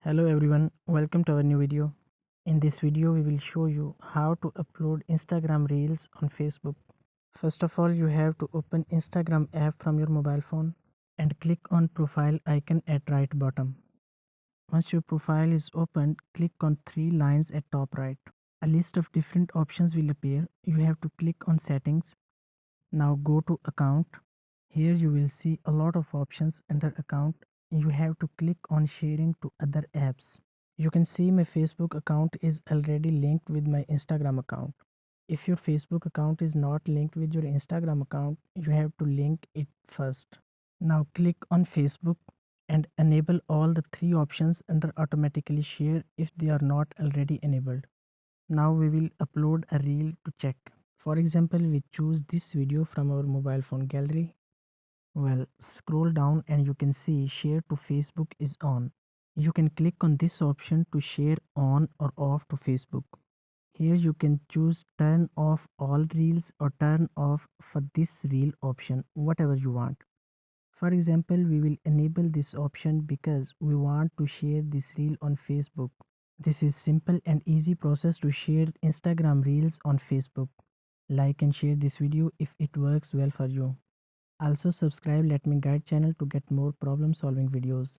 Hello everyone, welcome to our new video. In this video, we will show you how to upload Instagram Reels on Facebook. First of all, you have to open Instagram app from your mobile phone and click on profile icon at right bottom. Once your profile is opened, click on three lines at top right. A list of different options will appear. You have to click on settings. Now go to account. Here you will see a lot of options under account. You have to click on sharing to other apps. You can see my Facebook account is already linked with my Instagram account. If your Facebook account is not linked with your Instagram account, you have to link it first. Now click on Facebook and enable all the three options under automatically share if they are not already enabled. Now we will upload a reel to check. For example, we choose this video from our mobile phone gallery. Well, scroll down and you can see share to Facebook is on. You can click on this option to share on or off to Facebook. Here you can choose turn off all reels or turn off for this reel option, whatever you want. For example, we will enable this option because we want to share this reel on Facebook. This is simple and easy process to share Instagram reels on Facebook. Like and share this video if it works well for you. Also subscribe Let Me Guide channel to get more problem solving videos.